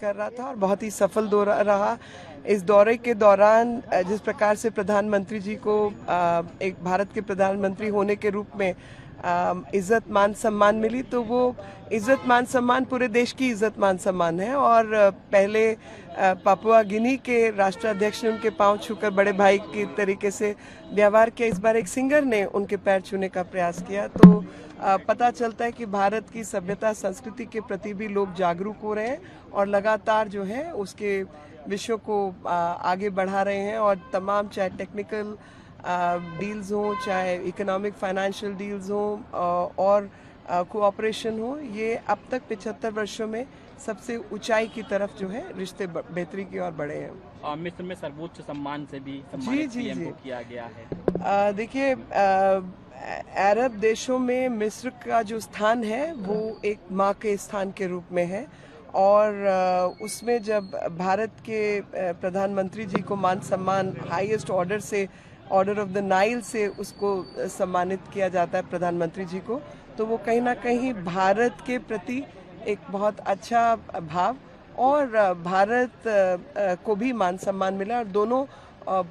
कर रहा था और बहुत ही सफल दौरा रहा। इस दौरे के दौरान जिस प्रकार से प्रधानमंत्री जी को एक भारत के प्रधानमंत्री होने के रूप में इज्जत मान सम्मान मिली, तो वो इज्जत मान सम्मान पूरे देश की इज्जत मान सम्मान है। और पहले पापुआ गिनी के राष्ट्राध्यक्ष ने उनके पांव छूकर बड़े भाई की तरीके से व्यवहार किया, इस बार एक सिंगर ने उनके पैर छूने का प्रयास किया। तो पता चलता है कि भारत की सभ्यता संस्कृति के प्रति भी लोग जागरूक हो रहे हैं और लगातार जो है उसके विषयों को आगे बढ़ा रहे हैं। और तमाम चाहे टेक्निकल डील्स हो, चाहे इकोनॉमिक फाइनेंशियल डील्स हो और कोऑपरेशन हो, ये अब तक 75 वर्षों में सबसे ऊंचाई की तरफ जो है रिश्ते बेहतरी की ओर बढ़े हैं। मिस्र में सर्वोच्च सम्मान से भी सम्मानित पीएम को किया गया है। देखिए, अरब देशों में मिस्र का जो स्थान है वो एक माँ के स्थान के रूप में है। और उसमें जब भारत के प्रधानमंत्री जी को मान सम्मान हाईएस्ट ऑर्डर से, ऑर्डर ऑफ द नाइल से उसको सम्मानित किया जाता है प्रधानमंत्री जी को, तो वो कहीं ना कहीं भारत के प्रति एक बहुत अच्छा भाव और भारत को भी मान सम्मान मिला। और दोनों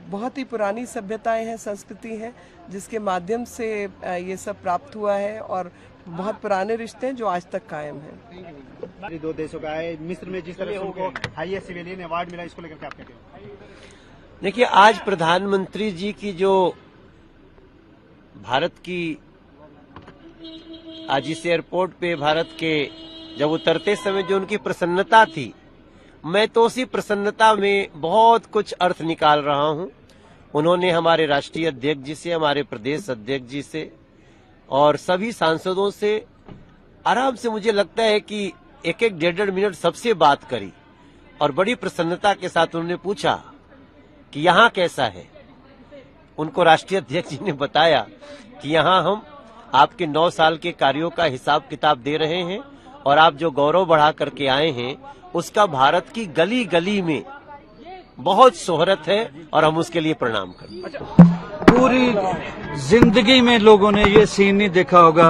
बहुत ही पुरानी सभ्यताएं हैं, संस्कृति हैं, जिसके माध्यम से ये सब प्राप्त हुआ है और बहुत पुराने रिश्ते हैं जो आज तक कायम हैं। दो देशों का है। मिस्र में जिस तरह से उनको हाईएस्ट सिविलियन अवार्ड मिला, इसको लेकर क्या आप कहते हैं? देखिए, आज प्रधानमंत्री जी की जो भारत की आज इस एयरपोर्ट पे भारत के जब उतरते समय जो उनकी प्रसन्नता थी, मैं तो उसी प्रसन्नता में बहुत कुछ अर्थ निकाल रहा हूं। उन्होंने हमारे राष्ट्रीय अध्यक्ष जी से, हमारे प्रदेश अध्यक्ष जी से और सभी सांसदों से आराम से, मुझे लगता है कि एक एक डेढ़ मिनट सबसे बात करी और बड़ी प्रसन्नता के साथ उन्होंने पूछा कि यहाँ कैसा है। उनको राष्ट्रीय अध्यक्ष जी ने बताया कि यहाँ हम आपके 9 साल के कार्यों का हिसाब किताब दे रहे हैं और आप जो गौरव बढ़ा करके आए हैं उसका भारत की गली गली में बहुत शोहरत है और हम उसके लिए प्रणाम करते हैं। पूरी जिंदगी में लोगों ने ये सीन नहीं देखा होगा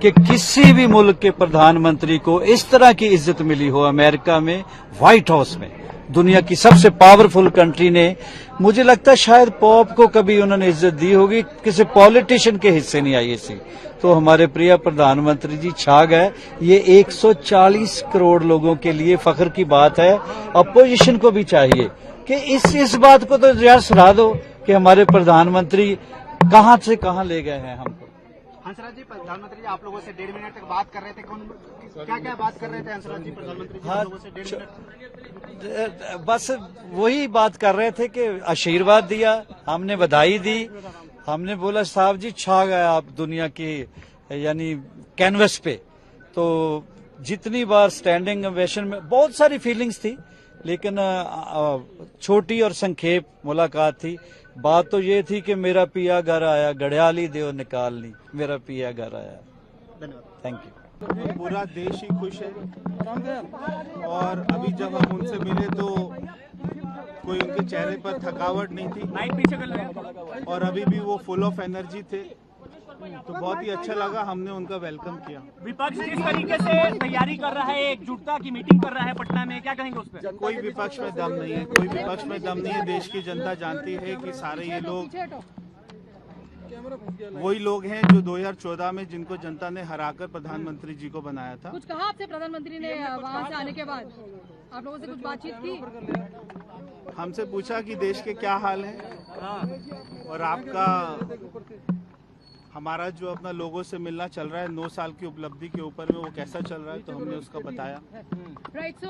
कि किसी भी मुल्क के प्रधानमंत्री को इस तरह की इज्जत मिली हो। अमेरिका में व्हाइट हाउस में, दुनिया की सबसे पावरफुल कंट्री ने, मुझे लगता है शायद पॉप को कभी उन्होंने इज्जत दी होगी, किसी पॉलिटिशियन के हिस्से नहीं आई ऐसी। तो हमारे प्रिय प्रधानमंत्री जी छा गए। ये 140 करोड़ लोगों के लिए फख्र की बात है। अपोजिशन को भी चाहिए कि इस बात को तो यार सुना दो कि हमारे प्रधानमंत्री कहां से कहां ले गए हैं हमको। हंसराज जी, प्रधानमंत्री जी आप लोगों से 1.5 मिनट तक बात कर रहे थे, क्या क्या बात कर रहे थे हंसराज जी? प्रधानमंत्री जी आप लोगों से 1.5 मिनट बस वही बात कर रहे थे कि आशीर्वाद दिया, हमने बधाई दी, हमने बोला साहब जी छा गए आप दुनिया की यानी कैनवस पे। तो जितनी बार स्टैंडिंग ओवेशन में बहुत सारी फीलिंग्स थी, लेकिन छोटी और संक्षेप मुलाकात थी। बात तो ये थी कि मेरा पिया घर आया, घड़ियाली देव निकाल ली, मेरा पिया घर आया। धन्यवाद। Thank you. पूरा देश ही खुश है और अभी जब हम उनसे मिले तो कोई उनके चेहरे पर थकावट नहीं थी और अभी भी वो फुल ऑफ एनर्जी थे, तो बहुत ही अच्छा लगा। हमने उनका वेलकम किया। विपक्ष जिस तरीके से तैयारी कर रहा है, एकजुटता की मीटिंग कर रहा है पटना में, क्या कहेंगे उस पर? कोई विपक्ष में दम नहीं है, कोई विपक्ष में दम नहीं है। देश की जनता जानती है कि सारे ये लोग वही लोग हैं जो 2014 में जिनको जनता ने हराकर प्रधानमंत्री जी को बनाया था। कुछ कहा आपसे प्रधानमंत्री ने वहां से आने के बाद? आप लोगों से कुछ बातचीत की? हमसे पूछा कि देश के क्या हाल है और आपका हमारा जो अपना लोगों से मिलना चल रहा है 9 साल की उपलब्धि के ऊपर में, वो कैसा चल रहा है, तो हमने उसका बताया। राइट, सो